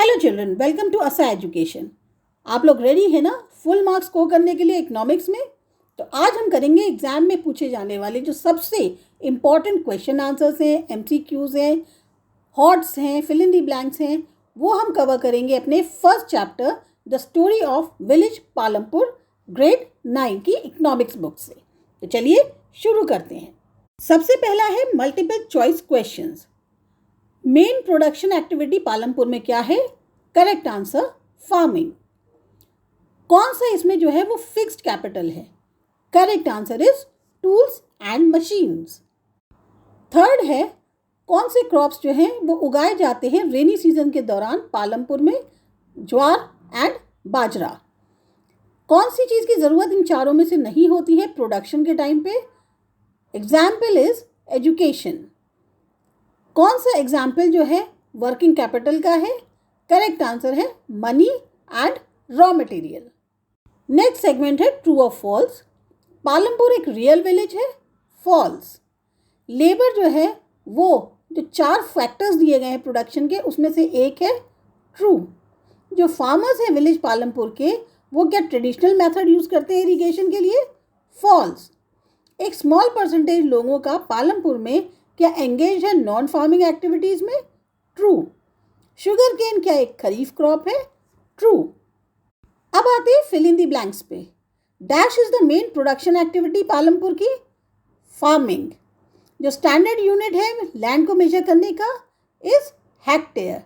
Hello children, welcome to असा education. आप लोग रेडी है ना फुल मार्क्स स्कोर करने के लिए इकोनॉमिक्स में? तो आज हम करेंगे एग्जाम में पूछे जाने वाले जो सबसे इम्पॉर्टेंट क्वेश्चन आंसर्स हैं, एमसीक्यूज हैं, हॉट्स हैं, फिल इन दी ब्लैंक्स हैं, वो हम कवर करेंगे अपने first chapter the story of village Palampur grade 9 की इकोनॉमिक्स बुक से। तो चलिए शुरू करते हैं। सबसे पहला है multiple choice questions. Main production activity Palampur में क्या है? Correct answer farming. कौन सा इसमें जो है वो फिक्स्ड कैपिटल है? Correct answer is tools and machines. Third है कौन से क्रॉप्स जो हैं वो उगाए जाते हैं रेनी सीजन के दौरान पालमपुर में? ज्वार एंड बाजरा। कौन सी चीज़ की ज़रूरत इन चारों में से नहीं होती है प्रोडक्शन के टाइम पे? Example is education. कौन सा एग्जाम्पल जो है वर्किंग कैपिटल का है? करेक्ट आंसर है money and raw material. Next segment है ट्रू और फॉल्स। पालमपुर एक रियल विलेज है? फॉल्स। लेबर जो है वो जो 4 फैक्टर्स दिए गए हैं प्रोडक्शन के उसमें से एक है ट्रू। जो फार्मर्स हैं विलेज पालमपुर के वो क्या ट्रेडिशनल मेथड यूज़ करते हैं इरिगेशन के लिए? फॉल्स। एक स्मॉल परसेंटेज लोगों का पालमपुर में क्या एंगेज है नॉन फार्मिंग एक्टिविटीज़ में? ट्रू। शुगर केन क्या एक खरीफ क्रॉप है? ट्रू। अब आते हैं फिल इन दी ब्लैंक्स पे। Dash is the main production activity Palampur की? फार्मिंग। जो स्टैंडर्ड यूनिट है लैंड को मेजर करने का इज हेक्टेयर।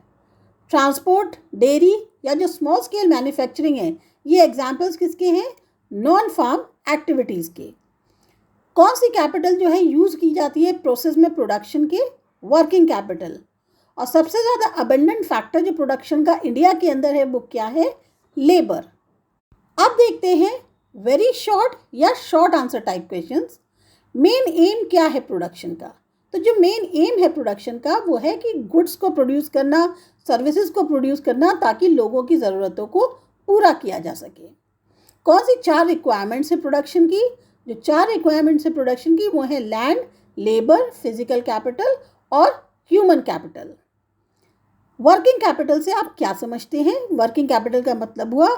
ट्रांसपोर्ट, डेयरी या जो स्मॉल स्केल मैन्युफैक्चरिंग है ये एग्जाम्पल्स किसके हैं? नॉन फार्म एक्टिविटीज़ के। कौन सी कैपिटल जो है यूज़ की जाती है प्रोसेस में प्रोडक्शन के? Working capital. और सबसे ज़्यादा अबंडेंट फैक्टर जो प्रोडक्शन का इंडिया के अंदर है वो क्या है? लेबर। अब देखते हैं वेरी शॉर्ट या short answer type questions. Main M क्या है प्रोडक्शन का? तो जो मेन एम है प्रोडक्शन का वो है कि गुड्स को प्रोड्यूस करना, सर्विसेज को प्रोड्यूस करना ताकि लोगों की ज़रूरतों को पूरा किया जा सके। कौन सी 4 रिक्वायरमेंट्स है प्रोडक्शन की? जो 4 रिक्वायरमेंट्स है प्रोडक्शन की वो है लैंड, लेबर, फिजिकल कैपिटल और ह्यूमन कैपिटल। वर्किंग कैपिटल से आप क्या समझते हैं? वर्किंग कैपिटल का मतलब हुआ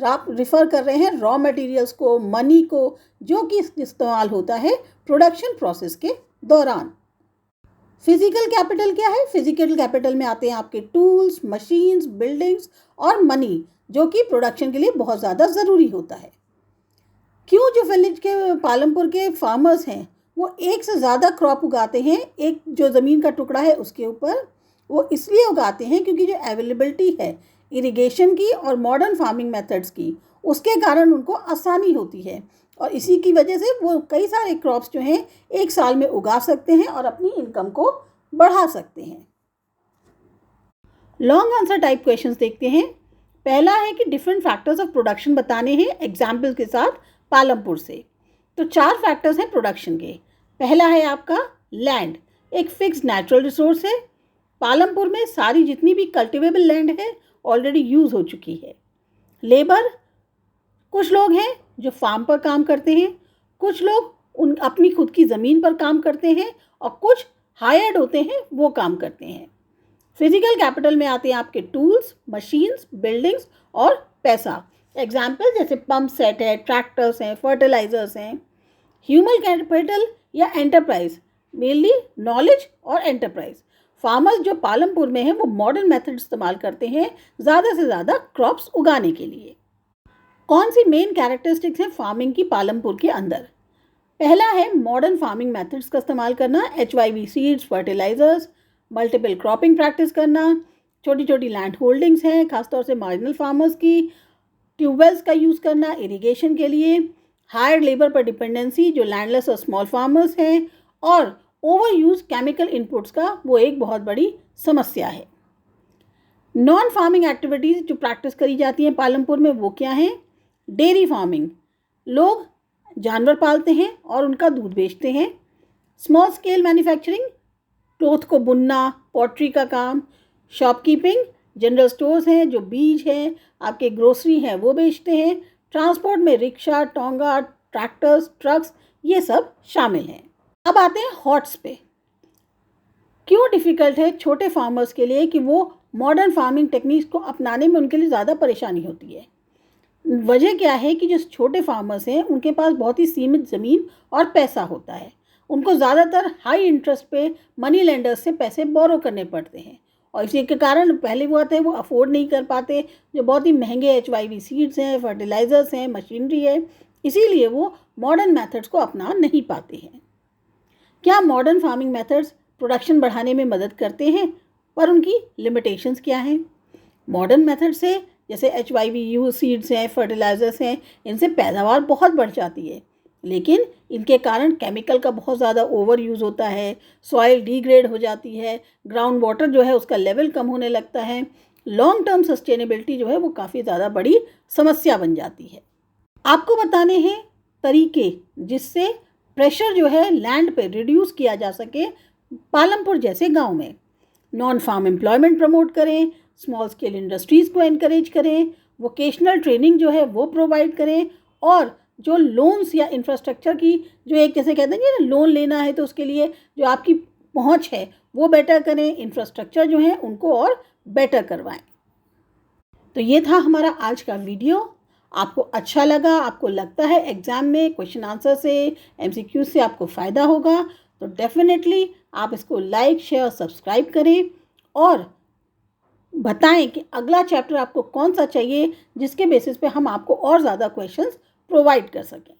आप रिफ़र कर रहे हैं रॉ मटेरियल्स को, मनी को, जो कि इस्तेमाल होता है प्रोडक्शन प्रोसेस के दौरान। फिजिकल कैपिटल क्या है? फिजिकल कैपिटल में आते हैं आपके टूल्स, मशीन्स, बिल्डिंग्स और मनी, जो कि प्रोडक्शन के लिए बहुत ज़्यादा ज़रूरी होता है। क्यों जो विलेज के पालमपुर के फार्मर्स हैं वो एक से ज़्यादा क्रॉप उगाते हैं एक जो ज़मीन का टुकड़ा है उसके ऊपर? वो इसलिए उगाते हैं क्योंकि जो अवेलेबिलिटी है इरिगेशन की और मॉडर्न फार्मिंग मेथड्स की उसके कारण उनको आसानी होती है और इसी की वजह से वो कई सारे क्रॉप्स जो हैं एक साल में उगा सकते हैं और अपनी इनकम को बढ़ा सकते हैं। लॉन्ग आंसर टाइप क्वेश्चंस देखते हैं। पहला है कि डिफरेंट फैक्टर्स ऑफ प्रोडक्शन बताने हैं एग्जाम्पल के साथ पालमपुर से। तो 4 फैक्टर्स हैं प्रोडक्शन के। पहला है आपका लैंड, एक फिक्स्ड नेचुरल रिसोर्स है। पालमपुर में सारी जितनी भी कल्टिवेबल लैंड है ऑलरेडी यूज़ हो चुकी है। लेबर, कुछ लोग हैं जो फार्म पर काम करते हैं, कुछ लोग उन अपनी खुद की ज़मीन पर काम करते हैं और कुछ हायर्ड होते हैं वो काम करते हैं। फिजिकल कैपिटल में आते हैं आपके टूल्स, मशीन्स, बिल्डिंग्स और पैसा। एग्जाम्पल जैसे पंप सेट है, ट्रैक्टर्स हैं, फर्टिलाइजर्स हैं। ह्यूमन कैपिटल या एंटरप्राइज, मेनली नॉलेज और एंटरप्राइज। फार्मर्स जो पालमपुर में हैं वो मॉडर्न मेथड इस्तेमाल करते हैं ज़्यादा से ज़्यादा क्रॉप्स उगाने के लिए। कौन सी मेन कैरेक्टरिस्टिक्स हैं फार्मिंग की पालमपुर के अंदर? पहला है मॉडर्न फार्मिंग मेथड्स का इस्तेमाल करना, HYV seeds, fertilisers, multiple cropping practice करना, छोटी छोटी लैंड होल्डिंग्स हैं खासतौर से मार्जिनल फार्मर्स की, ट्यूबवेल्स का यूज़ करना इरिगेशन के लिए, हायर लेबर पर डिपेंडेंसी जो लैंडलेस और स्मॉल फार्मर्स हैं, और ओवर यूज़ केमिकल इनपुट्स का वो एक बहुत बड़ी समस्या है। नॉन फार्मिंग एक्टिविटीज़ जो प्रैक्टिस करी जाती हैं पालमपुर में वो क्या हैं? डेयरी फार्मिंग, लोग जानवर पालते हैं और उनका दूध बेचते हैं। स्मॉल स्केल मैन्युफैक्चरिंग, क्लोथ को बुनना, पॉटरी का काम। शॉपकीपिंग, जनरल स्टोर्स हैं जो बीज हैं, आपके ग्रोसरी हैं वो बेचते हैं। ट्रांसपोर्ट में रिक्शा, टोंगा, ट्रैक्टर्स, ट्रक्स ये सब शामिल हैं। अब आते हैं हॉट्स पे। क्यों डिफ़िकल्ट है छोटे फार्मर्स के लिए कि वो मॉडर्न फार्मिंग टेक्निक्स को अपनाने में उनके लिए ज़्यादा परेशानी होती है। वजह क्या है कि जो छोटे फार्मर्स हैं उनके पास बहुत ही सीमित ज़मीन और पैसा होता है। उनको ज़्यादातर हाई इंटरेस्ट पे मनी लेंडर्स से पैसे बोरो करने पड़ते हैं और इसी के कारण पहले वो आते हैं वो अफोर्ड नहीं कर पाते, जो बहुत ही महंगे HYV सीड्स हैं, फर्टिलाइज़र्स हैं, मशीनरी है, इसीलिए वो मॉडर्न मेथड्स को अपना नहीं पाते हैं। क्या मॉडर्न फार्मिंग मेथड्स प्रोडक्शन बढ़ाने में मदद करते हैं, पर उनकी लिमिटेशंस क्या हैं? मॉडर्न मेथड से जैसे HYV सीड्स हैं, फर्टिलाइज़र्स हैं, इनसे पैदावार बहुत बढ़ जाती है, लेकिन इनके कारण केमिकल का बहुत ज़्यादा ओवर यूज़ होता है, सॉइल डिग्रेड हो जाती है, ग्राउंड वाटर जो है उसका लेवल कम होने लगता है, लॉन्ग टर्म सस्टेनेबिलिटी जो है वो काफ़ी ज़्यादा बड़ी समस्या बन जाती है। आपको बताने हैं तरीके जिससे प्रेशर जो है लैंड पे रिड्यूस किया जा सके पालमपुर जैसे गांव में। नॉन फार्म एम्प्लॉयमेंट प्रमोट करें, स्मॉल स्केल इंडस्ट्रीज़ को एनकरेज करें, वोकेशनल ट्रेनिंग जो है वो प्रोवाइड करें, और जो लोन्स या इंफ्रास्ट्रक्चर की जो एक जैसे कहते हैं ना लोन लेना है तो उसके लिए जो आपकी पहुंच है वो बेटर करें, इंफ्रास्ट्रक्चर जो है उनको और बेटर करवाएं। तो ये था हमारा आज का वीडियो। आपको अच्छा लगा, आपको लगता है एग्ज़ाम में क्वेश्चन आंसर से, MCQ से आपको फ़ायदा होगा, तो डेफिनेटली आप इसको लाइक, शेयर और सब्सक्राइब करें और बताएं कि अगला चैप्टर आपको कौन सा चाहिए जिसके बेसिस पे हम आपको और ज़्यादा क्वेश्चंस प्रोवाइड कर सकें।